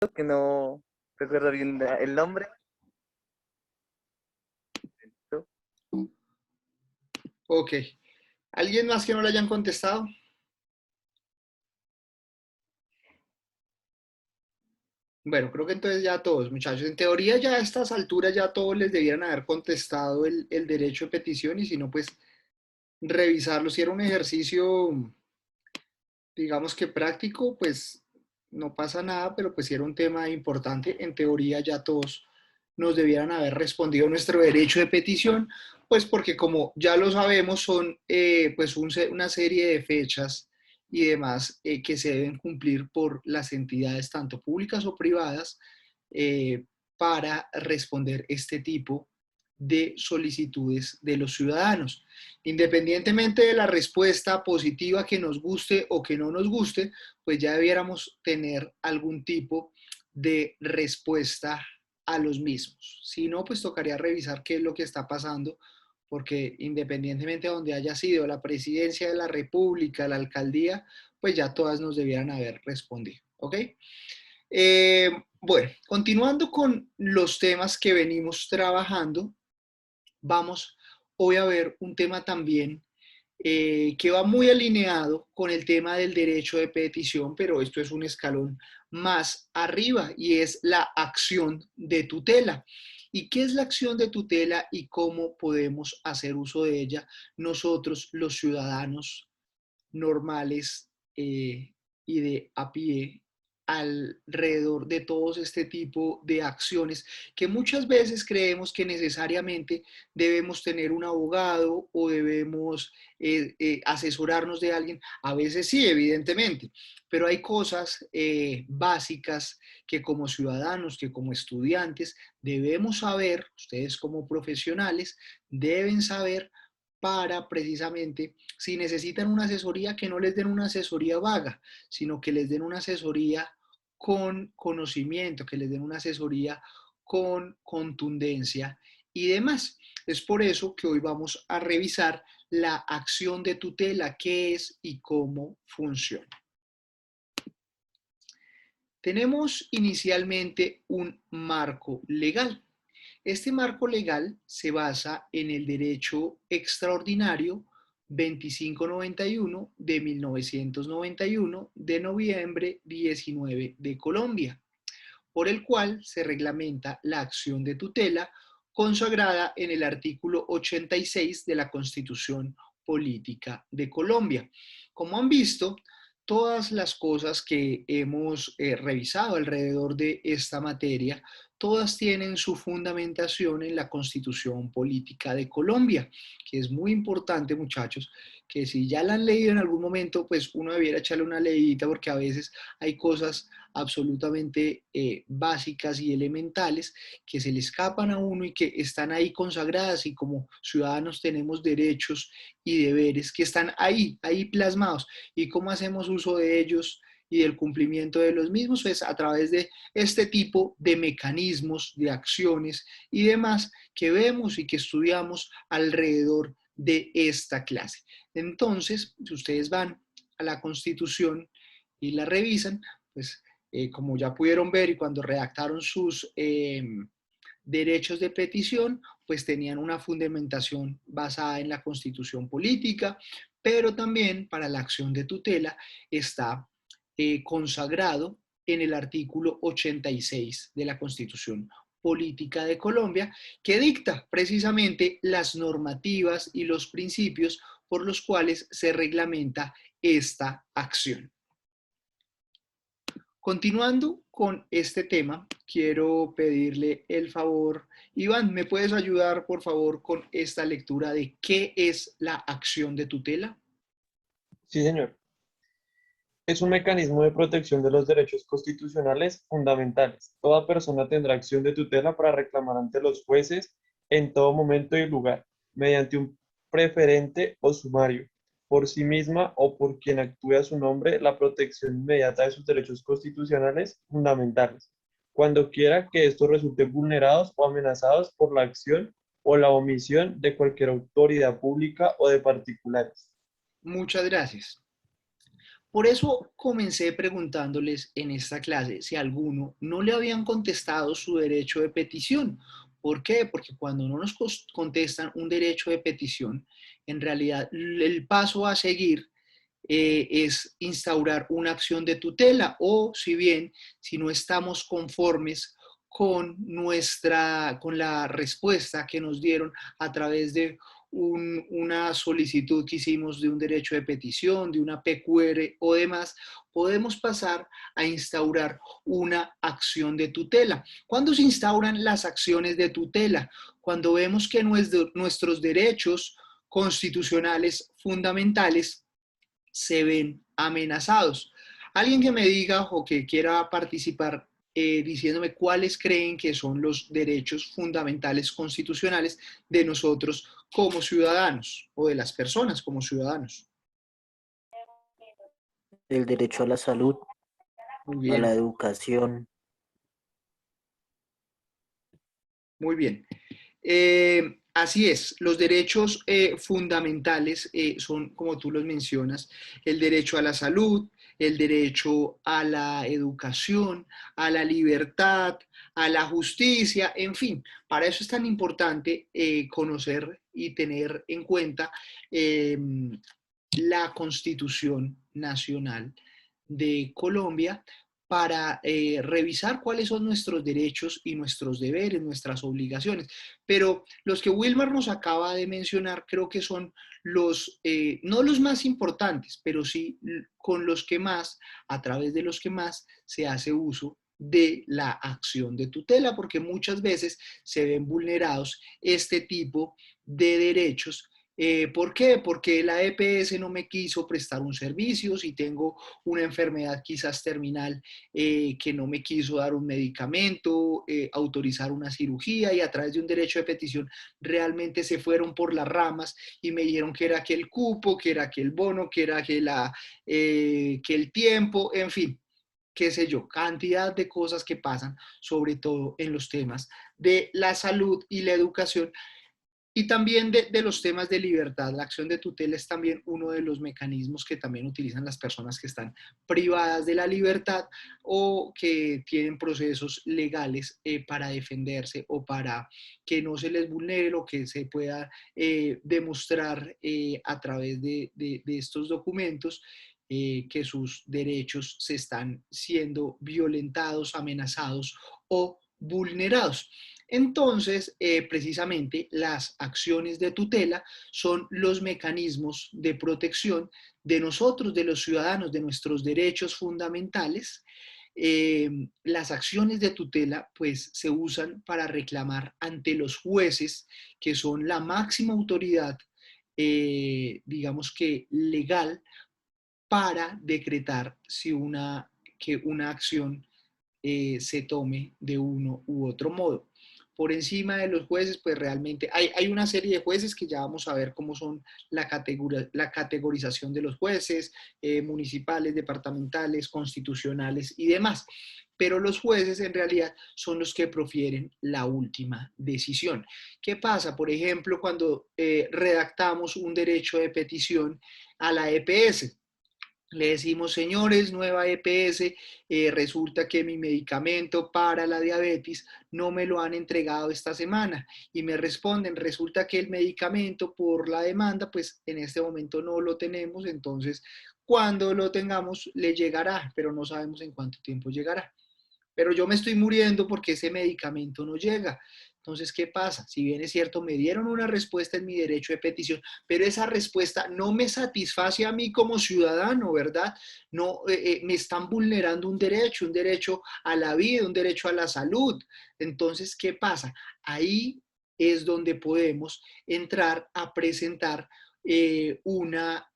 que no recuerdo bien el nombre. Ok. ¿Alguien más que no le hayan contestado? Bueno, creo que entonces ya todos, muchachos. En teoría ya a estas alturas ya todos les debieran haber contestado el derecho de petición y si no, pues revisarlo. Si era un ejercicio, digamos que práctico, pues no pasa nada, pero pues si era un tema importante, en teoría ya todos nos debieran haber respondido nuestro derecho de petición, pues porque como ya lo sabemos son pues una serie de fechas y demás que se deben cumplir por las entidades tanto públicas o privadas eh, para responder este tipo de solicitudes de los ciudadanos. Independientemente de la respuesta positiva que nos guste o que no nos guste, pues ya debiéramos tener algún tipo de respuesta a los mismos. Si no, pues tocaría revisar qué es lo que está pasando, porque independientemente de donde haya sido la presidencia de la República, la alcaldía, pues ya todas nos debieran haber respondido. ¿Ok? Eh, bueno, continuando con los temas que venimos trabajando, vamos hoy a ver un tema también que va muy alineado con el tema del derecho de petición, pero esto es un escalón más arriba y es la acción de tutela. ¿Y qué es la acción de tutela y cómo podemos hacer uso de ella nosotros, los ciudadanos normales y de a pie alrededor de todos este tipo de acciones que muchas veces creemos que necesariamente debemos tener un abogado o debemos asesorarnos de alguien? A veces sí, evidentemente, pero hay cosas básicas que como ciudadanos, que como estudiantes debemos saber, ustedes como profesionales deben saber para precisamente, si necesitan una asesoría, que no les den una asesoría vaga, sino que les den una asesoría con conocimiento, que les den una asesoría con contundencia y demás. Es por eso que hoy vamos a revisar la acción de tutela, qué es y cómo funciona. Tenemos inicialmente un marco legal. Este marco legal se basa en el derecho extraordinario 2591 de 1991 de noviembre 19 de Colombia, por el cual se reglamenta la acción de tutela consagrada en el artículo 86 de la Constitución Política de Colombia. Como han visto, todas las cosas que hemos revisado alrededor de esta materia, todas tienen su fundamentación en la Constitución Política de Colombia, que es muy importante, muchachos, que si ya la han leído en algún momento, pues uno debiera echarle una leidita porque a veces hay cosas absolutamente básicas y elementales que se le escapan a uno y que están ahí consagradas y como ciudadanos tenemos derechos y deberes que están ahí plasmados. ¿Y cómo hacemos uso de ellos y del cumplimiento de los mismos? Pues a través de este tipo de mecanismos, de acciones y demás que vemos y que estudiamos alrededor de esta clase. Entonces, si ustedes van a la Constitución y la revisan, pues como ya pudieron ver y cuando redactaron sus derechos de petición, pues tenían una fundamentación basada en la Constitución política, pero también para la acción de tutela está consagrado en el artículo 86 de la Constitución Política de Colombia, que dicta precisamente las normativas y los principios por los cuales se reglamenta esta acción. Continuando con este tema, quiero pedirle el favor, Iván, ¿me puedes ayudar por favor con esta lectura de qué es la acción de tutela? Sí, señor. Es un mecanismo de protección de los derechos constitucionales fundamentales. Toda persona tendrá acción de tutela para reclamar ante los jueces en todo momento y lugar, mediante un preferente o sumario, por sí misma o por quien actúe a su nombre, la protección inmediata de sus derechos constitucionales fundamentales, cuando quiera que estos resulten vulnerados o amenazados por la acción o la omisión de cualquier autoridad pública o de particulares. Muchas gracias. Por eso comencé preguntándoles en esta clase si a alguno no le habían contestado su derecho de petición. ¿Por qué? Porque cuando no nos contestan un derecho de petición, en realidad el paso a seguir es instaurar una acción de tutela o si bien si no estamos conformes con la respuesta que nos dieron a través de una solicitud que hicimos de un derecho de petición, de una PQR o demás, podemos pasar a instaurar una acción de tutela. ¿Cuándo se instauran las acciones de tutela? Cuando vemos que nuestros derechos constitucionales fundamentales se ven amenazados. Alguien que me diga o que quiera participar diciéndome cuáles creen que son los derechos fundamentales constitucionales de nosotros como ciudadanos o de las personas como ciudadanos. El derecho a la salud, Muy a la bien, educación. muy bien. Así es, los derechos fundamentales son, como tú los mencionas, el derecho a la salud, el derecho a la educación, a la libertad, a la justicia, en fin, para eso es tan importante conocer y tener en cuenta la Constitución Nacional de Colombia para revisar cuáles son nuestros derechos y nuestros deberes, nuestras obligaciones. Pero los que Wilmar nos acaba de mencionar creo que son no los más importantes, pero sí con los que más, a través de los que más se hace uso de la acción de tutela, porque muchas veces se ven vulnerados este tipo de derechos. ¿Por qué? Porque la EPS no me quiso prestar un servicio, si tengo una enfermedad quizás terminal que no me quiso dar un medicamento, autorizar una cirugía y a través de un derecho de petición realmente se fueron por las ramas y me dijeron que era que el cupo, que era que el bono, que era que el tiempo, en fin, qué sé yo, cantidad de cosas que pasan, sobre todo en los temas de la salud y la educación y también de los temas de libertad. La acción de tutela es también uno de los mecanismos que también utilizan las personas que están privadas de la libertad o que tienen procesos legales para defenderse o para que no se les vulnere o que se pueda demostrar a través de estos documentos que sus derechos se están siendo violentados, amenazados o vulnerados. Entonces, precisamente las acciones de tutela son los mecanismos de protección de nosotros, de los ciudadanos, de nuestros derechos fundamentales. Las acciones de tutela pues se usan para reclamar ante los jueces, que son la máxima autoridad, digamos que legal, para decretar si que una acción se tome de uno u otro modo. Por encima de los jueces, pues realmente hay una serie de jueces que ya vamos a ver cómo son la categorización de los jueces, municipales, departamentales, constitucionales y demás. Pero los jueces en realidad son los que profieren la última decisión. ¿Qué pasa? Por ejemplo, cuando redactamos un derecho de petición a la EPS, le decimos, señores, nueva EPS, resulta que mi medicamento para la diabetes no me lo han entregado esta semana. Y me responden, resulta que el medicamento por la demanda, pues en este momento no lo tenemos, entonces cuando lo tengamos le llegará, pero no sabemos en cuánto tiempo llegará. Pero yo me estoy muriendo porque ese medicamento no llega. Entonces, ¿qué pasa? Si bien es cierto, me dieron una respuesta en mi derecho de petición, pero esa respuesta no me satisface a mí como ciudadano, ¿verdad? No, me están vulnerando un derecho a la vida, un derecho a la salud. Entonces, ¿qué pasa? Ahí es donde podemos entrar a presentar una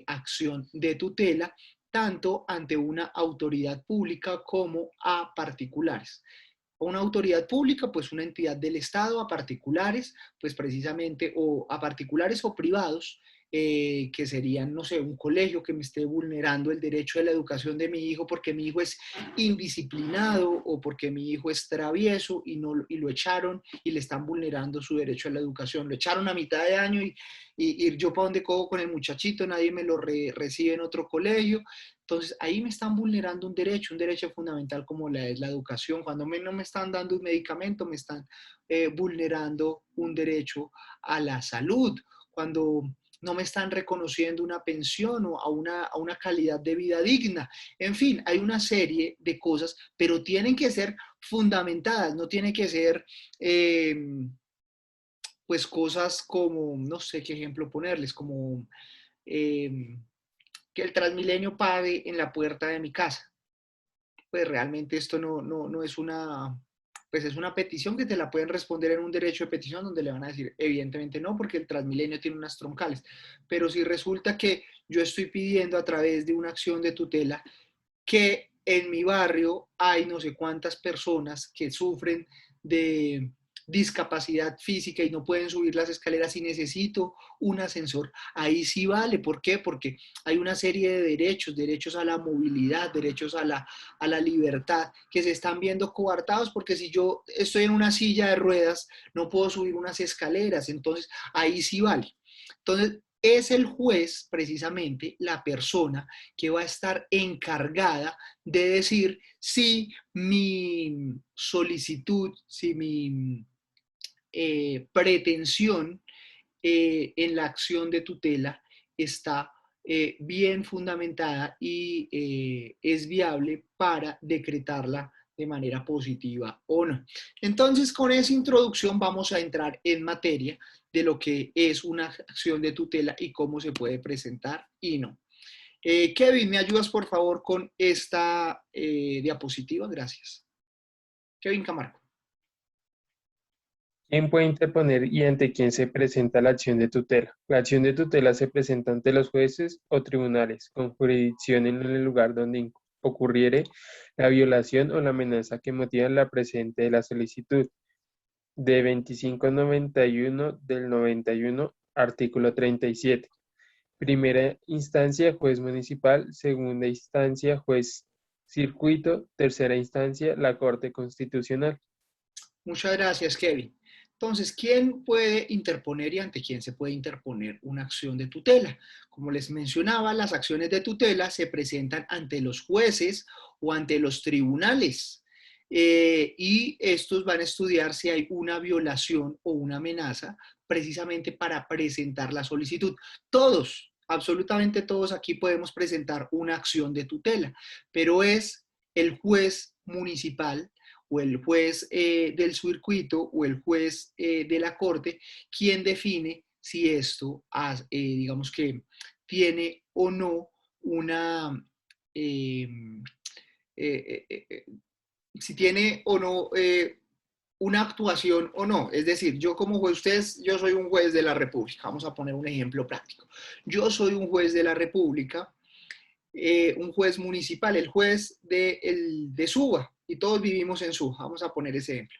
acción de tutela tanto ante una autoridad pública como a particulares. Una autoridad pública, pues una entidad del Estado, a particulares, pues precisamente, o a particulares o privados, que serían, no sé, un colegio que me esté vulnerando el derecho de la educación de mi hijo porque mi hijo es indisciplinado o porque mi hijo es travieso y lo echaron y le están vulnerando su derecho a la educación. Lo echaron a mitad de año y yo para dónde cojo con el muchachito, nadie me lo recibe en otro colegio. Entonces, ahí me están vulnerando un derecho fundamental como es la educación. Cuando no me están dando un medicamento, me están vulnerando un derecho a la salud. Cuando no me están reconociendo una pensión o a una calidad de vida digna. En fin, hay una serie de cosas, pero tienen que ser fundamentadas, no tiene que ser pues cosas como, no sé qué ejemplo ponerles, como que el Transmilenio pague en la puerta de mi casa. Pues realmente esto no es una, pues es una petición que te la pueden responder en un derecho de petición donde le van a decir, evidentemente no, porque el Transmilenio tiene unas troncales. Pero si resulta que yo estoy pidiendo a través de una acción de tutela que en mi barrio hay no sé cuántas personas que sufren de discapacidad física y no pueden subir las escaleras y necesito un ascensor, ahí sí vale. ¿Por qué? Porque hay una serie de derechos, derechos a la movilidad, derechos a la libertad, que se están viendo coartados porque si yo estoy en una silla de ruedas, no puedo subir unas escaleras, entonces ahí sí vale. Entonces, es el juez, precisamente, la persona que va a estar encargada de decir si mi solicitud, si mi pretensión en la acción de tutela está bien fundamentada y es viable para decretarla de manera positiva o no. Entonces, con esa introducción vamos a entrar en materia de lo que es una acción de tutela y cómo se puede presentar y no. Kevin, ¿me ayudas por favor con esta diapositiva? Gracias. Kevin Camargo. ¿Quién puede interponer y ante quién se presenta la acción de tutela? La acción de tutela se presenta ante los jueces o tribunales, con jurisdicción en el lugar donde ocurriere la violación o la amenaza que motiva la presente de la solicitud. De 2591 del 91, artículo 37. Primera instancia, juez municipal. Segunda instancia, juez circuito. Tercera instancia, la Corte Constitucional. Muchas gracias, Kevin. Entonces, ¿quién puede interponer y ante quién se puede interponer una acción de tutela? Como les mencionaba, las acciones de tutela se presentan ante los jueces o ante los tribunales. Y estos van a estudiar si hay una violación o una amenaza precisamente para presentar la solicitud. Todos, absolutamente todos aquí podemos presentar una acción de tutela, pero es el juez municipal o el juez del circuito o el juez de la corte quien define si esto, digamos que tiene o no una, si tiene o no una actuación o no. Es decir, yo como juez, yo soy un juez de la República. Vamos a poner un ejemplo práctico. Yo soy un juez de la República, un juez municipal, el juez de Suba, y todos vivimos en Suba. Vamos a poner ese ejemplo.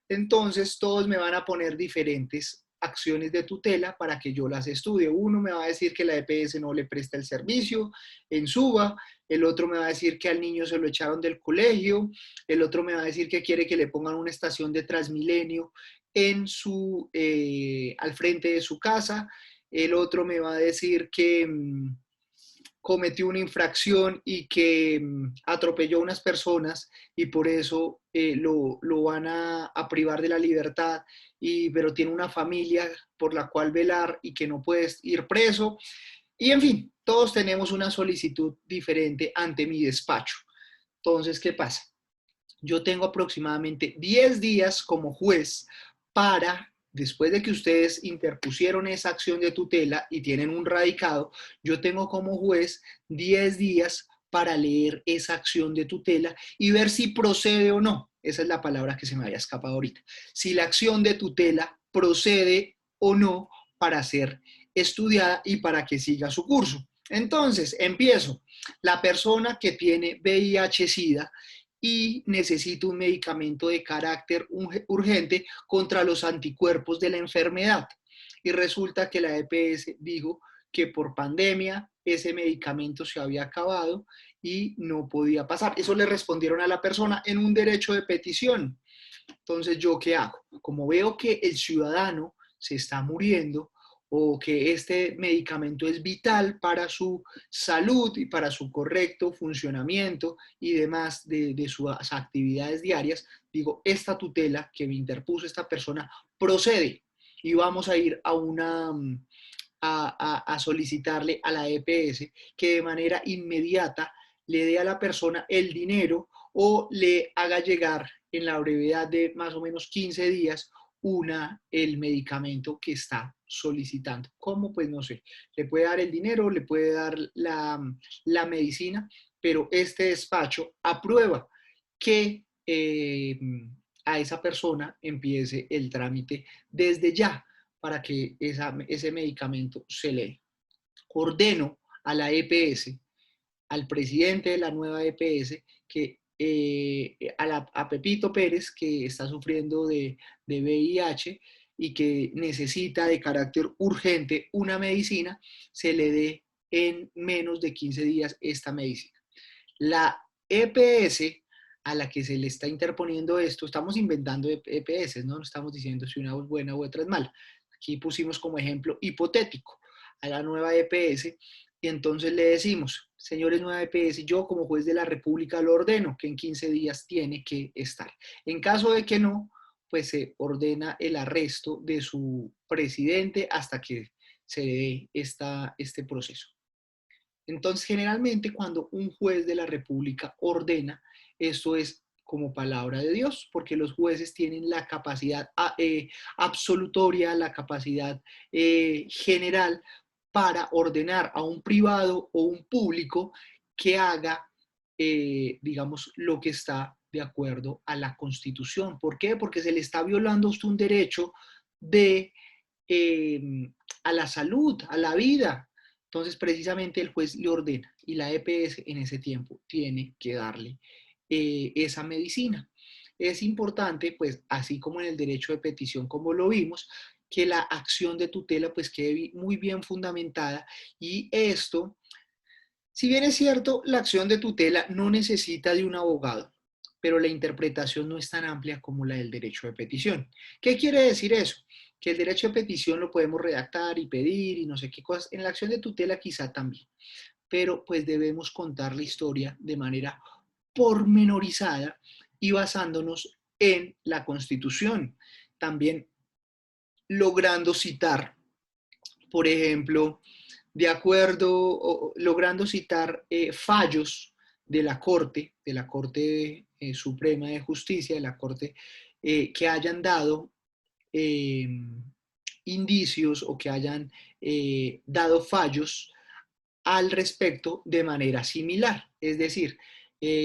Entonces, todos me van a poner diferentes acciones de tutela para que yo las estudie. Uno me va a decir que la EPS no le presta el servicio en Suba, el otro me va a decir que al niño se lo echaron del colegio, el otro me va a decir que quiere que le pongan una estación de Transmilenio en al frente de su casa, el otro me va a decir que cometió una infracción y que atropelló a unas personas y por eso lo van a privar de la libertad, pero tiene una familia por la cual velar y que no puede ir preso. Y en fin, todos tenemos una solicitud diferente ante mi despacho. Entonces, ¿qué pasa? Yo tengo aproximadamente 10 días como juez para, después de que ustedes interpusieron esa acción de tutela y tienen un radicado, yo tengo como juez 10 días para leer esa acción de tutela y ver si procede o no. Esa es la palabra que se me había escapado ahorita. Si la acción de tutela procede o no para ser estudiada y para que siga su curso. Entonces, empiezo. La persona que tiene VIH-Sida y necesita un medicamento de carácter urgente contra los anticuerpos de la enfermedad. Y resulta que la EPS dijo que por pandemia ese medicamento se había acabado y no podía pasar. Eso le respondieron a la persona en un derecho de petición. Entonces, ¿yo qué hago? Como veo que el ciudadano se está muriendo o que este medicamento es vital para su salud y para su correcto funcionamiento y demás de sus actividades diarias, digo, esta tutela que me interpuso esta persona procede y vamos a ir a solicitarle a la EPS que de manera inmediata le dé a la persona el dinero o le haga llegar en la brevedad de más o menos 15 días el medicamento que está solicitando. ¿Cómo? Pues no sé. Le puede dar el dinero, le puede dar la medicina, pero este despacho aprueba que a esa persona empiece el trámite desde ya para que ese medicamento se le dé. Ordeno a la EPS, al presidente de la nueva EPS, que a Pepito Pérez, que está sufriendo de VIH y que necesita de carácter urgente una medicina, se le dé en menos de 15 días esta medicina. La EPS a la que se le está interponiendo esto, estamos inventando EPS, ¿no? No estamos diciendo si una es buena u otra es mala. Aquí pusimos como ejemplo hipotético a la nueva EPS y entonces le decimos, señores nueva EPS, yo como juez de la República lo ordeno que en 15 días tiene que estar. En caso de que no, pues se ordena el arresto de su presidente hasta que se dé este proceso. Entonces, generalmente cuando un juez de la República ordena, esto es como palabra de Dios, porque los jueces tienen la capacidad absolutoria, la capacidad general para ordenar a un privado o un público que haga, digamos, lo que está de acuerdo a la Constitución. ¿Por qué? Porque se le está violando a usted un derecho de, a la salud, a la vida. Entonces, precisamente el juez le ordena y la EPS en ese tiempo tiene que darle esa medicina. Es importante, pues, así como en el derecho de petición, como lo vimos, que la acción de tutela, pues, quede muy bien fundamentada y esto, si bien es cierto, la acción de tutela no necesita de un abogado, pero la interpretación no es tan amplia como la del derecho de petición. ¿Qué quiere decir eso? Que el derecho de petición lo podemos redactar y pedir y no sé qué cosas. En la acción de tutela quizá también, pero pues debemos contar la historia de manera pormenorizada y basándonos en la Constitución. También logrando citar, por ejemplo, de acuerdo, logrando citar fallos de la Corte Suprema de Justicia, de la Corte, que hayan dado indicios o que hayan dado fallos al respecto de manera similar. Es decir,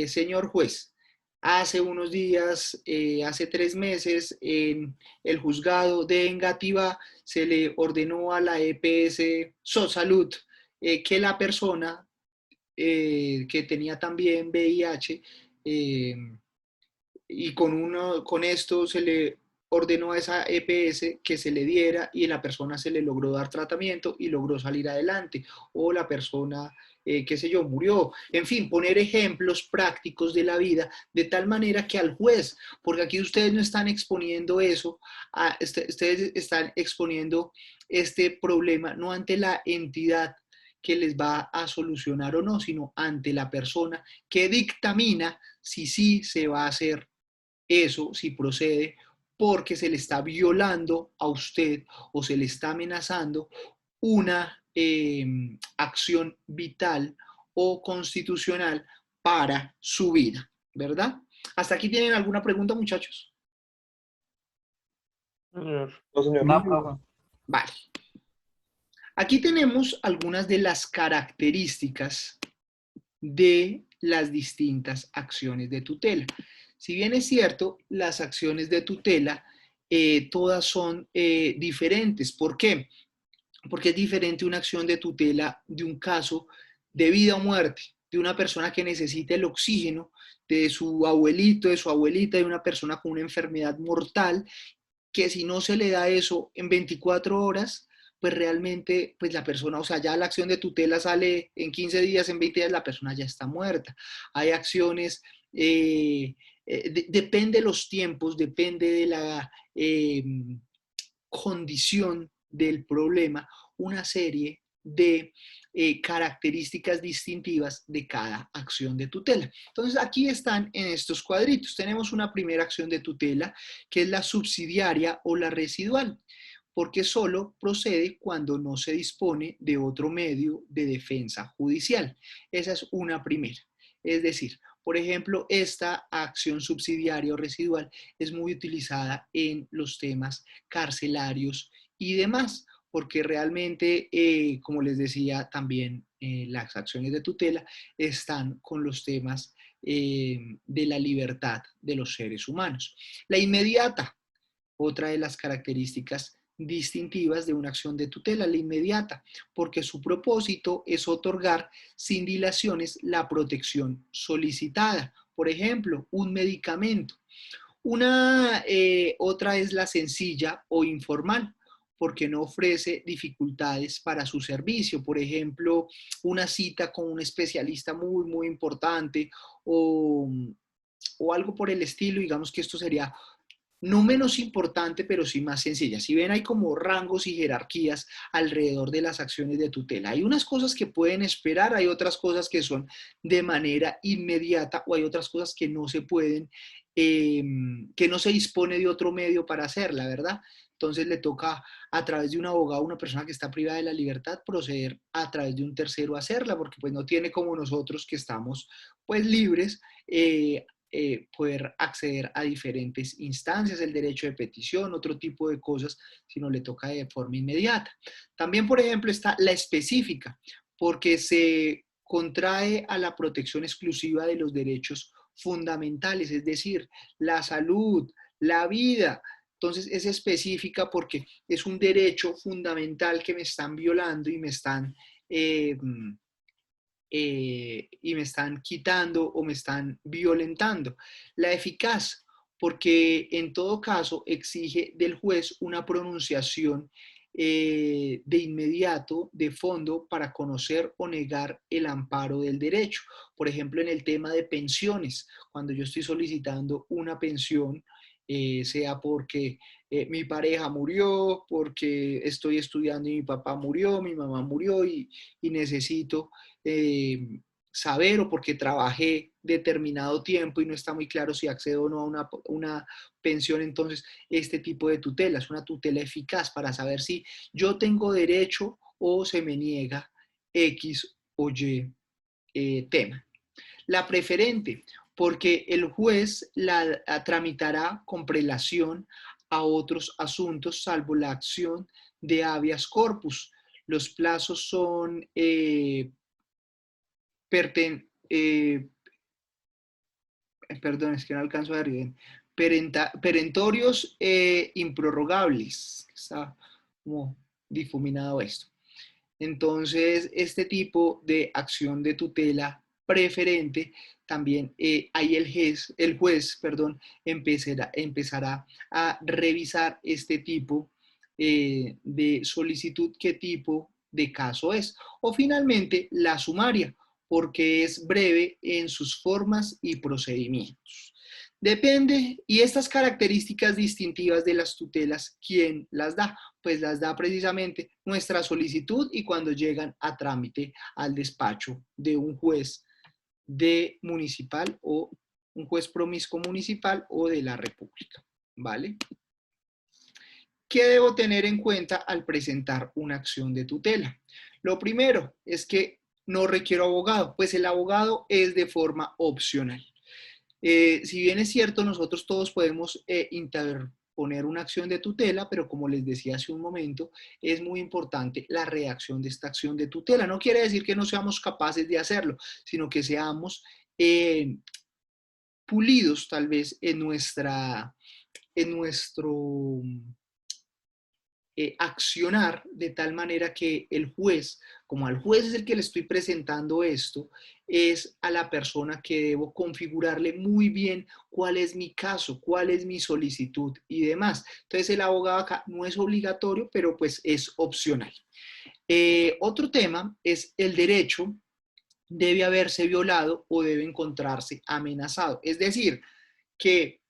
señor juez, hace unos días, hace 3 meses, en el juzgado de Engativá se le ordenó a la EPS SOSalud que la persona que tenía también VIH y con esto se le ordenó a esa EPS que se le diera y la persona se le logró dar tratamiento y logró salir adelante, o la persona, qué sé yo, murió. En fin, poner ejemplos prácticos de la vida de tal manera que al juez, porque aquí ustedes no están exponiendo eso, ustedes están exponiendo este problema no ante la entidad que les va a solucionar o no, sino ante la persona que dictamina si sí se va a hacer eso, si procede, porque se le está violando a usted o se le está amenazando una acción vital o constitucional para su vida, ¿verdad? ¿Hasta aquí tienen alguna pregunta, muchachos? Señor. No, señor. No, profe. Vale. Aquí tenemos algunas de las características de las distintas acciones de tutela. Si bien es cierto, las acciones de tutela todas son diferentes. ¿Por qué? Porque es diferente una acción de tutela de un caso de vida o muerte, de una persona que necesita el oxígeno, de su abuelito, de su abuelita, de una persona con una enfermedad mortal, que si no se le da eso en 24 horas, pues realmente, pues la persona, o sea, ya la acción de tutela sale en 15 días, en 20 días, la persona ya está muerta. Hay acciones, depende de los tiempos, depende de la condición del problema una serie de características distintivas de cada acción de tutela. Entonces aquí están en estos cuadritos. Tenemos una primera acción de tutela que es la subsidiaria o la residual, porque solo procede cuando no se dispone de otro medio de defensa judicial. Esa es una primera. Es decir, por ejemplo, esta acción subsidiaria o residual es muy utilizada en los temas carcelarios y demás, porque realmente, como les decía, también las acciones de tutela están con los temas de la libertad de los seres humanos. La inmediata, otra de las características distintivas de una acción de tutela, la inmediata, porque su propósito es otorgar sin dilaciones la protección solicitada. Por ejemplo, un medicamento. Otra es la sencilla o informal, porque no ofrece dificultades para su servicio. Por ejemplo, una cita con un especialista muy importante o algo por el estilo. Digamos que esto sería no menos importante, pero sí más sencilla. Si ven, hay como rangos y jerarquías alrededor de las acciones de tutela. Hay unas cosas que pueden esperar, hay otras cosas que son de manera inmediata o hay otras cosas que no se pueden, que no se dispone de otro medio para hacerla, ¿verdad? Entonces le toca a través de un abogado, una persona que está privada de la libertad, proceder a través de un tercero a hacerla, porque pues no tiene como nosotros que estamos pues libres, poder acceder a diferentes instancias, el derecho de petición, otro tipo de cosas, si no le toca de forma inmediata. También, por ejemplo, está la específica, porque se contrae a la protección exclusiva de los derechos fundamentales, es decir, la salud, la vida. Entonces es específica porque es un derecho fundamental que me están violando y me están quitando o me están violentando. La eficaz, porque en todo caso exige del juez una pronunciación de inmediato, de fondo, para conocer o negar el amparo del derecho. Por ejemplo, en el tema de pensiones, cuando yo estoy solicitando una pensión, sea porque mi pareja murió, porque estoy estudiando y mi papá murió, mi mamá murió y necesito saber, o porque trabajé determinado tiempo y no está muy claro si accedo o no a una pensión. Entonces este tipo de tutela es una tutela eficaz para saber si yo tengo derecho o se me niega X o Y tema. La preferente, porque el juez la tramitará con prelación a otros asuntos, salvo la acción de habeas corpus. Los plazos son perdón, es que no alcanzo a ver bien, perentorios improrrogables. Está como difuminado esto. Entonces, este tipo de acción de tutela preferente, también ahí el juez, empezará a revisar este tipo de solicitud, qué tipo de caso es. O finalmente, la sumaria, porque es breve en sus formas y procedimientos. Depende, y estas características distintivas de las tutelas, ¿quién las da? Pues las da precisamente nuestra solicitud y cuando llegan a trámite al despacho de un juez de municipal o un juez promiscuo municipal o de la República, ¿vale? ¿Qué debo tener en cuenta al presentar una acción de tutela? Lo primero es que no requiero abogado, pues el abogado es de forma opcional. Si bien es cierto, nosotros todos podemos interponer una acción de tutela, pero como les decía hace un momento, es muy importante la redacción de esta acción de tutela. No quiere decir que no seamos capaces de hacerlo, sino que seamos pulidos tal vez en nuestro accionar, de tal manera que el juez, como al juez es el que le estoy presentando esto, es a la persona que debo configurarle muy bien cuál es mi caso, cuál es mi solicitud y demás. Entonces el abogado acá no es obligatorio, pero pues es opcional. Otro tema es el derecho debe haberse violado o debe encontrarse amenazado. Es decir, que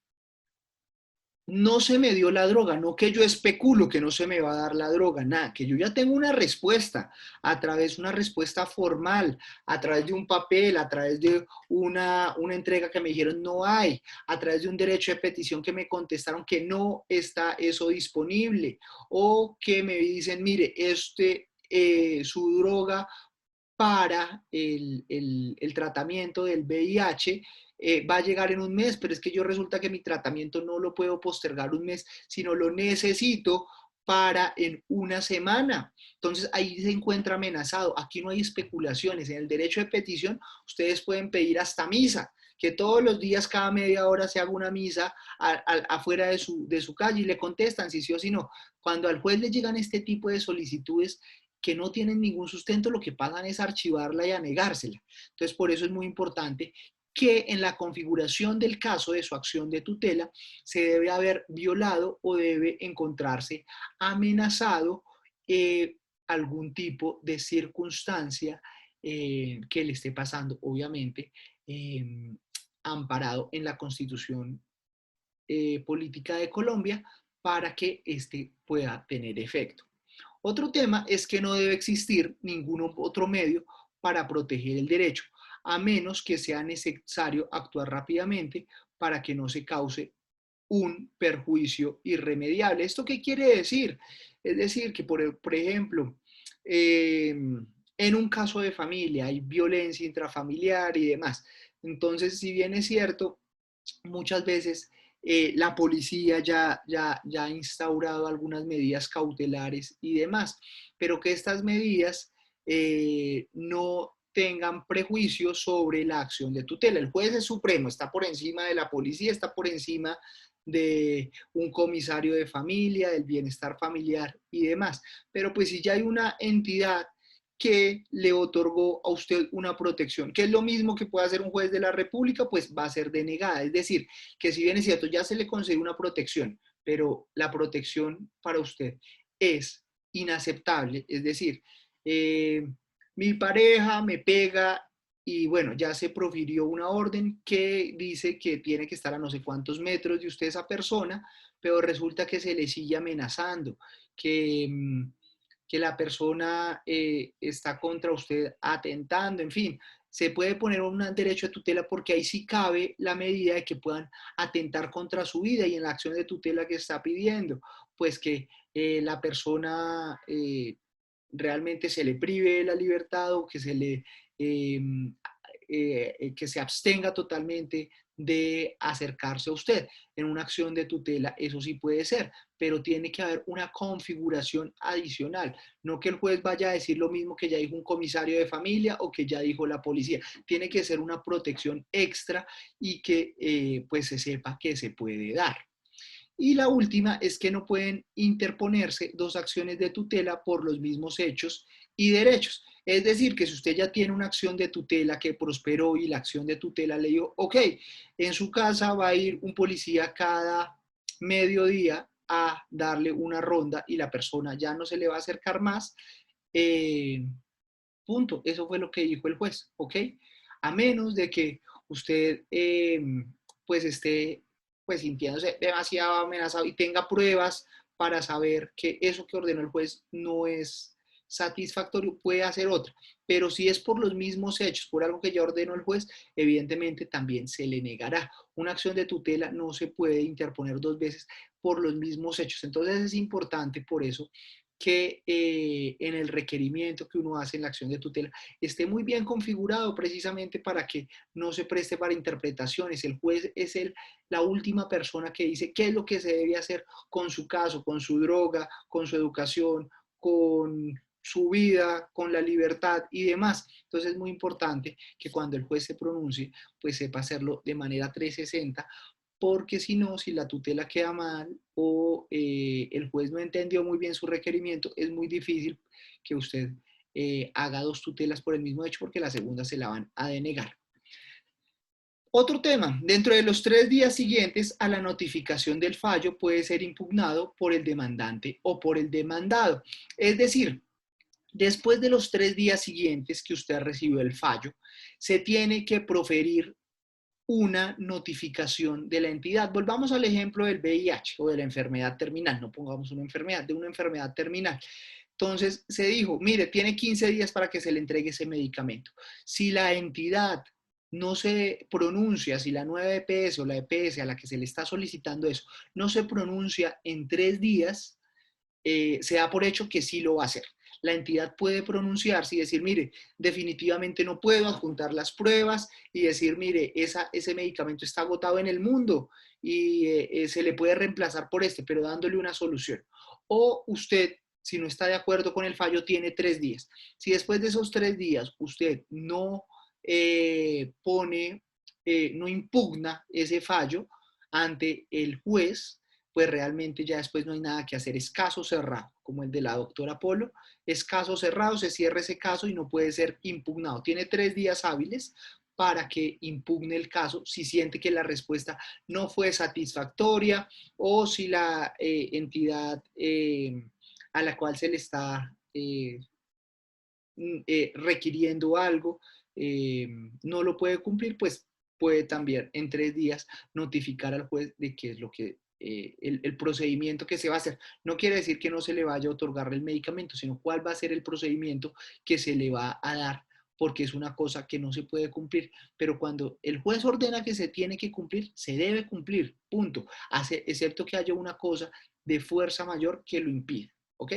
no se me dio la droga, no que yo especulo que no se me va a dar la droga, nada, que yo ya tengo una respuesta a través de una respuesta formal, a través de un papel, a través de una entrega que me dijeron no hay, a través de un derecho de petición que me contestaron que no está eso disponible, o que me dicen, mire, su droga para el tratamiento del VIH va a llegar en un mes, pero es que yo resulta que mi tratamiento no lo puedo postergar un mes, sino lo necesito para en una semana. Entonces ahí se encuentra amenazado. Aquí no hay especulaciones. En el derecho de petición ustedes pueden pedir hasta misa, que todos los días, cada media hora, se haga una misa afuera de su calle y le contestan si sí o si no. Cuando al juez le llegan este tipo de solicitudes que no tienen ningún sustento, lo que pasan es archivarla y anegársela. Entonces, por eso es muy importante que en la configuración del caso de su acción de tutela se debe haber violado o debe encontrarse amenazado algún tipo de circunstancia que le esté pasando, obviamente, amparado en la Constitución Política de Colombia para que este pueda tener efecto. Otro tema es que no debe existir ningún otro medio para proteger el derecho, a menos que sea necesario actuar rápidamente para que no se cause un perjuicio irremediable. ¿Esto qué quiere decir? Es decir, que por ejemplo, en un caso de familia hay violencia intrafamiliar y demás. Entonces, si bien es cierto, muchas veces la policía ya ha instaurado algunas medidas cautelares y demás, pero que estas medidas no tengan prejuicios sobre la acción de tutela. El juez es supremo, está por encima de la policía, está por encima de un comisario de familia, del bienestar familiar y demás. Pero pues si ya hay una entidad que le otorgó a usted una protección, que es lo mismo que puede hacer un juez de la República, pues va a ser denegada. Es decir, que si bien es cierto, ya se le concedió una protección, pero la protección para usted es inaceptable. Es decir, mi pareja me pega y bueno, ya se profirió una orden que dice que tiene que estar a no sé cuántos metros de usted esa persona, pero resulta que se le sigue amenazando, que la persona está contra usted atentando, en fin, se puede poner un derecho de tutela porque ahí sí cabe la medida de que puedan atentar contra su vida y en la acción de tutela que está pidiendo, pues que la persona realmente se le prive la libertad o que que se abstenga totalmente de acercarse a usted. En una acción de tutela eso sí puede ser, pero tiene que haber una configuración adicional, no que el juez vaya a decir lo mismo que ya dijo un comisario de familia o que ya dijo la policía. Tiene que ser una protección extra y que pues se sepa que se puede dar. Y la última es que no pueden interponerse dos acciones de tutela por los mismos hechos y derechos. Es decir, que si usted ya tiene una acción de tutela que prosperó y la acción de tutela le dijo, ok, en su casa va a ir un policía cada mediodía a darle una ronda y la persona ya no se le va a acercar más, punto. Eso fue lo que dijo el juez, ¿ok? A menos de que usted pues esté pues sintiéndose demasiado amenazado y tenga pruebas para saber que eso que ordenó el juez no es satisfactorio, puede hacer otra. Pero si es por los mismos hechos, por algo que ya ordenó el juez, evidentemente también se le negará. Una acción de tutela no se puede interponer dos veces por los mismos hechos. Entonces es importante por eso que en el requerimiento que uno hace en la acción de tutela esté muy bien configurado precisamente para que no se preste para interpretaciones. El juez es la última persona que dice qué es lo que se debe hacer con su caso, con su droga, con su educación, con su vida, con la libertad y demás. Entonces es muy importante que cuando el juez se pronuncie, pues sepa hacerlo de manera 360, porque si no, si la tutela queda mal o el juez no entendió muy bien su requerimiento, es muy difícil que usted haga dos tutelas por el mismo hecho porque la segunda se la van a denegar. Otro tema, dentro de los 3 días siguientes a la notificación del fallo puede ser impugnado por el demandante o por el demandado. Es decir, después de los 3 días siguientes que usted recibió el fallo, se tiene que proferir una notificación de la entidad. Volvamos al ejemplo del VIH o de la enfermedad terminal, no pongamos una enfermedad, de una enfermedad terminal. Entonces se dijo, mire, tiene 15 días para que se le entregue ese medicamento. Si la entidad no se pronuncia, si la nueva EPS o la EPS a la que se le está solicitando eso no se pronuncia en 3 días, se da por hecho que sí lo va a hacer. La entidad puede pronunciarse y decir, mire, definitivamente no puedo adjuntar las pruebas y decir, mire, ese medicamento está agotado en el mundo y se le puede reemplazar por este, pero dándole una solución. O usted, si no está de acuerdo con el fallo, tiene 3 días. Si después de esos 3 días usted no no impugna ese fallo ante el juez, pues realmente ya después no hay nada que hacer. Es caso cerrado, como el de la doctora Polo. Es caso cerrado, se cierra ese caso y no puede ser impugnado. Tiene 3 días hábiles para que impugne el caso si siente que la respuesta no fue satisfactoria o si la entidad a la cual se le está requiriendo algo no lo puede cumplir, pues puede también en 3 días notificar al juez de qué es lo que el procedimiento que se va a hacer. No quiere decir que no se le vaya a otorgar el medicamento, sino cuál va a ser el procedimiento que se le va a dar, porque es una cosa que no se puede cumplir. Pero cuando el juez ordena que se tiene que cumplir, se debe cumplir, punto. Excepto que haya una cosa de fuerza mayor que lo impida, ¿ok?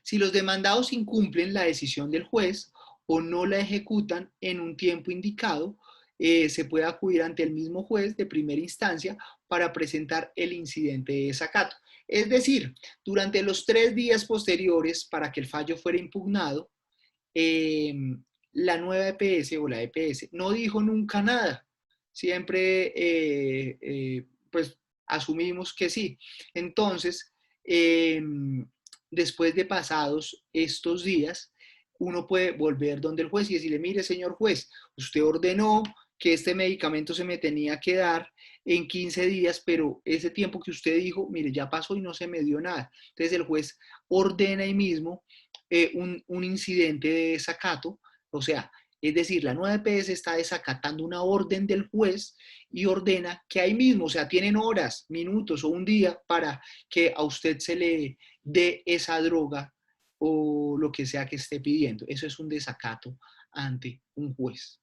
Si los demandados incumplen la decisión del juez o no la ejecutan en un tiempo indicado, se puede acudir ante el mismo juez de primera instancia para presentar el incidente de desacato. Es decir, durante los 3 días posteriores para que el fallo fuera impugnado, la nueva EPS o la EPS no dijo nunca nada. Siempre pues asumimos que sí. Entonces, después de pasados estos días, uno puede volver donde el juez y decirle, mire, señor juez, usted ordenó que este medicamento se me tenía que dar en 15 días, pero ese tiempo que usted dijo, mire, ya pasó y no se me dio nada. Entonces el juez ordena ahí mismo un incidente de desacato, o sea, es decir, la nueva EPS está desacatando una orden del juez y ordena que ahí mismo, o sea, tienen horas, minutos o un día para que a usted se le dé esa droga o lo que sea que esté pidiendo. Eso es un desacato ante un juez.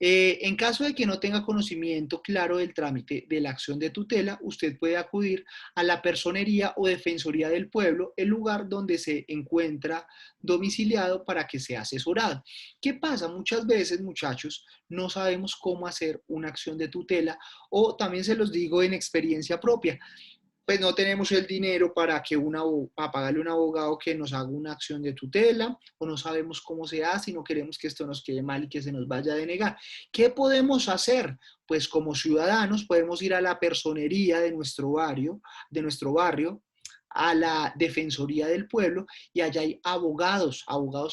En caso de que no tenga conocimiento claro del trámite de la acción de tutela, usted puede acudir a la Personería o Defensoría del Pueblo, el lugar donde se encuentra domiciliado para que sea asesorado. ¿Qué pasa? Muchas veces, muchachos, no sabemos cómo hacer una acción de tutela o también se los digo en experiencia propia. Pues no tenemos el dinero para pagarle a un abogado que nos haga una acción de tutela, o no sabemos cómo se hace y no queremos que esto nos quede mal y que se nos vaya a denegar. ¿Qué podemos hacer? Pues como ciudadanos podemos ir a la personería de nuestro barrio, a la Defensoría del Pueblo, y allá hay abogados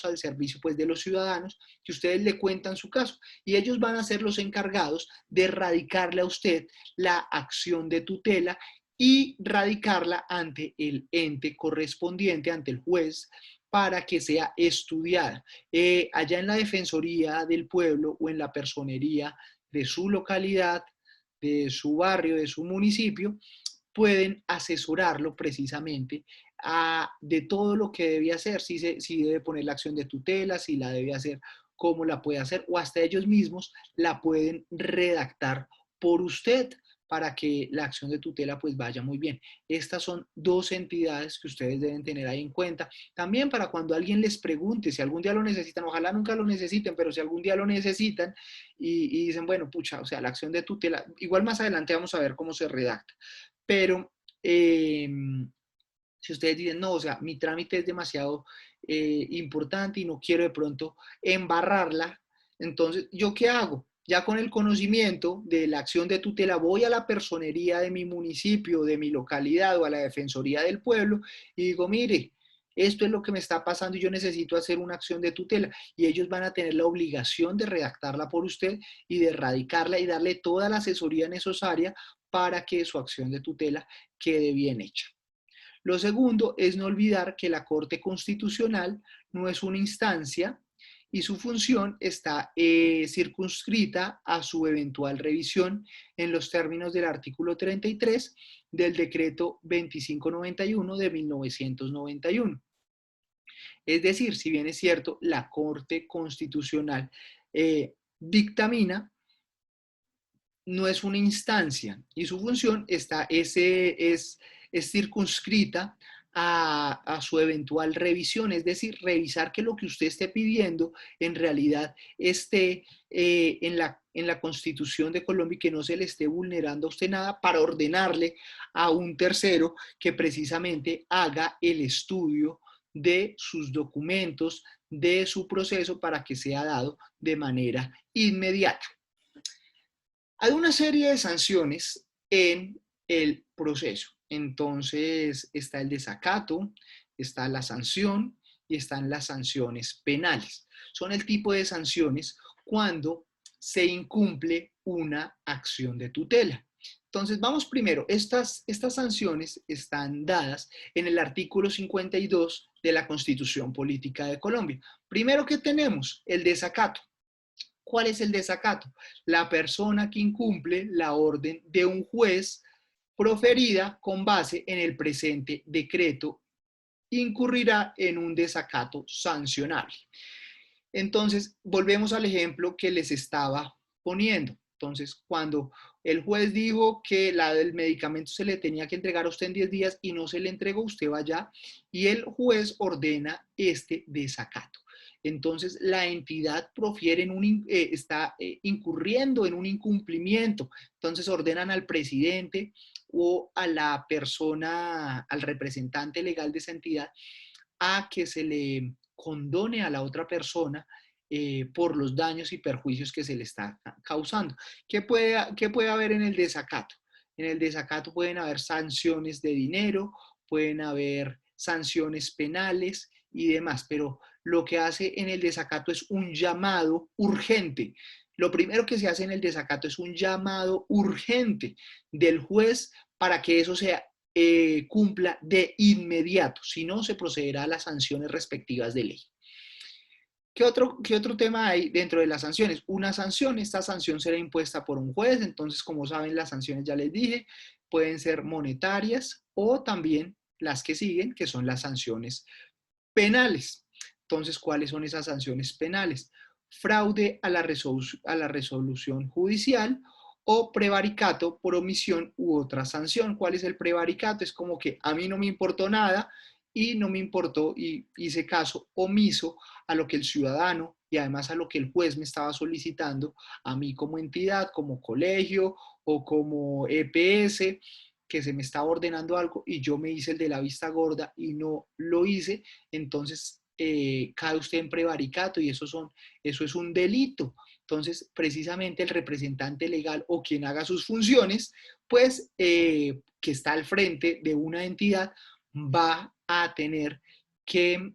al servicio pues de los ciudadanos, que ustedes le cuentan su caso y ellos van a ser los encargados de radicarle a usted la acción de tutela y radicarla ante el ente correspondiente, ante el juez, para que sea estudiada. Allá en la Defensoría del Pueblo o en la personería de su localidad, de su barrio, de su municipio, pueden asesorarlo precisamente de todo lo que debe hacer, si debe poner la acción de tutela, si la debe hacer, cómo la puede hacer, o hasta ellos mismos la pueden redactar por usted para que la acción de tutela pues vaya muy bien. Estas son 2 entidades que ustedes deben tener ahí en cuenta. También para cuando alguien les pregunte, si algún día lo necesitan, ojalá nunca lo necesiten, pero si algún día lo necesitan y dicen, bueno, pucha, o sea, la acción de tutela, igual más adelante vamos a ver cómo se redacta. Pero si ustedes dicen, no, o sea, mi trámite es demasiado importante y no quiero de pronto embarrarla, entonces, ¿yo qué hago? Ya con el conocimiento de la acción de tutela, voy a la personería de mi municipio, de mi localidad o a la Defensoría del Pueblo y digo, mire, esto es lo que me está pasando y yo necesito hacer una acción de tutela. Y ellos van a tener la obligación de redactarla por usted y de radicarla y darle toda la asesoría necesaria para que su acción de tutela quede bien hecha. Lo segundo es no olvidar que la Corte Constitucional no es una instancia y su función está circunscrita a su eventual revisión en los términos del artículo 33 del decreto 2591 de 1991. Es decir, si bien es cierto, la Corte Constitucional dictamina, no es una instancia y su función es circunscrita a su eventual revisión, es decir, revisar que lo que usted esté pidiendo en realidad esté en la Constitución de Colombia y que no se le esté vulnerando a usted nada, para ordenarle a un tercero que precisamente haga el estudio de sus documentos, de su proceso, para que sea dado de manera inmediata. Hay una serie de sanciones en el proceso. Entonces está el desacato, está la sanción y están las sanciones penales. Son el tipo de sanciones cuando se incumple una acción de tutela. Entonces vamos primero, estas sanciones están dadas en el artículo 52 de la Constitución Política de Colombia. Primero, ¿qué tenemos? El desacato. ¿Cuál es el desacato? La persona que incumple la orden de un juez proferida con base en el presente decreto incurrirá en un desacato sancionable. Entonces, volvemos al ejemplo que les estaba poniendo. Entonces, cuando el juez dijo que el medicamento se le tenía que entregar a usted en 10 días y no se le entregó, usted va allá y el juez ordena este desacato. Entonces, la entidad profiere está incurriendo en un incumplimiento. Entonces, ordenan al presidente o a la persona, al representante legal de esa entidad, a que se le condone a la otra persona por los daños y perjuicios que se le está causando. ¿Qué puede haber en el desacato? En el desacato pueden haber sanciones de dinero, pueden haber sanciones penales y demás, pero lo que hace en el desacato es un llamado urgente. Lo primero que se hace en el desacato es un llamado urgente del juez para que eso sea cumpla de inmediato, si no se procederá a las sanciones respectivas de ley. ¿Qué otro tema hay dentro de las sanciones? Una sanción, esta sanción será impuesta por un juez, entonces como saben las sanciones ya les dije, pueden ser monetarias o también las que siguen, que son las sanciones penales. Entonces, ¿cuáles son esas sanciones penales? Fraude a la resolución judicial o prevaricato por omisión u otra sanción. ¿Cuál es el prevaricato? Es como que a mí no me importó nada y no me importó y hice caso omiso a lo que el ciudadano y además a lo que el juez me estaba solicitando a mí como entidad, como colegio o como EPS, que se me estaba ordenando algo y yo me hice el de la vista gorda y no lo hice. Entonces cae usted en prevaricato y eso es un delito. Entonces, precisamente el representante legal o quien haga sus funciones, pues que está al frente de una entidad, va a tener que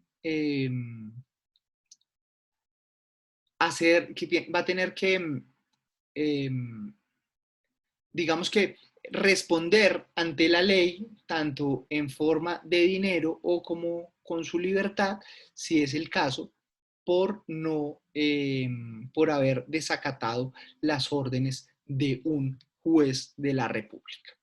digamos que responder ante la ley, tanto en forma de dinero o como con su libertad, si es el caso, por haber desacatado las órdenes de un juez de la República.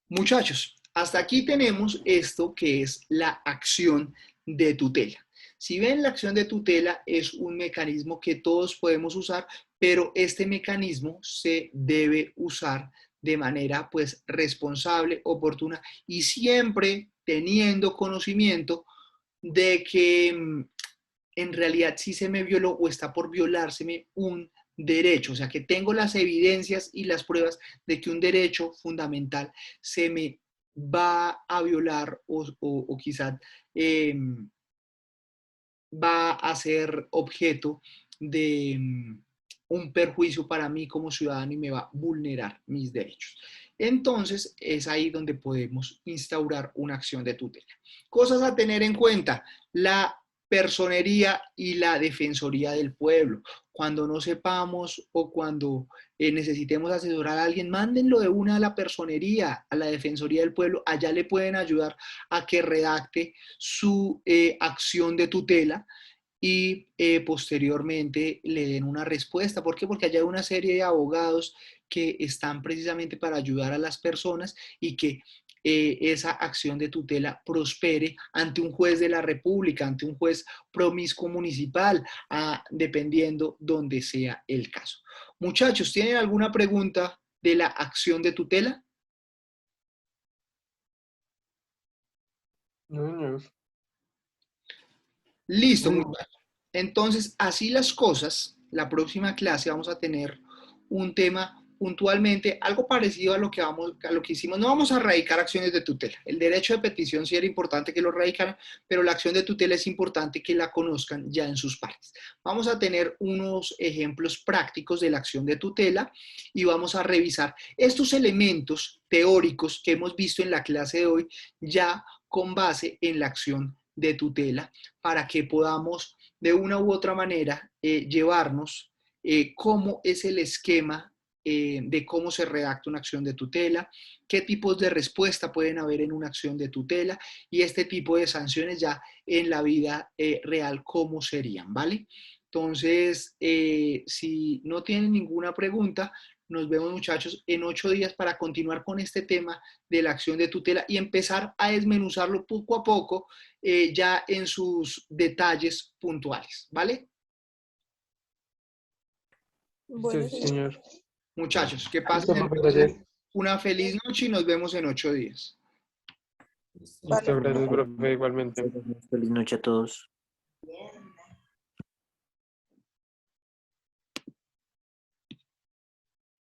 Muchachos, hasta aquí tenemos esto que es la acción de tutela. Si ven, la acción de tutela es un mecanismo que todos podemos usar, pero este mecanismo se debe usar de manera pues responsable, oportuna y siempre teniendo conocimiento de que en realidad sí se me violó o está por violárseme un derecho, o sea que tengo las evidencias y las pruebas de que un derecho fundamental se me va a violar o quizás va a ser objeto de un perjuicio para mí como ciudadano y me va a vulnerar mis derechos. Entonces es ahí donde podemos instaurar una acción de tutela. Cosas a tener en cuenta: la personería y la defensoría del pueblo. Cuando no sepamos o cuando necesitemos asesorar a alguien, mándenlo de una a la personería, a la defensoría del pueblo. Allá le pueden ayudar a que redacte su acción de tutela y posteriormente le den una respuesta. ¿Por qué? Porque hay una serie de abogados que están precisamente para ayudar a las personas y que esa acción de tutela prospere ante un juez de la República, ante un juez promiscuo municipal, dependiendo donde sea el caso. Muchachos, ¿tienen alguna pregunta de la acción de tutela? No, señor. Listo, muchachos. Entonces, así las cosas, la próxima clase vamos a tener un tema puntualmente algo parecido a lo que hicimos. No vamos a radicar acciones de tutela. El derecho de petición sí era importante que lo radicaran, pero la acción de tutela es importante que la conozcan ya en sus partes. Vamos a tener unos ejemplos prácticos de la acción de tutela y vamos a revisar estos elementos teóricos que hemos visto en la clase de hoy ya con base en la acción de tutela para que podamos de una u otra manera llevarnos cómo es el esquema de cómo se redacta una acción de tutela, qué tipos de respuesta pueden haber en una acción de tutela y este tipo de sanciones ya en la vida real, cómo serían, ¿vale? Entonces, si no tienen ninguna pregunta, nos vemos, muchachos, en 8 días para continuar con este tema de la acción de tutela y empezar a desmenuzarlo poco a poco ya en sus detalles puntuales, ¿vale? Bueno, Sí, señor. Muchachos, que Listo, pasen profe, gracias. una feliz noche y nos vemos en 8 días. Listo, gracias, profe, igualmente. Feliz noche a todos.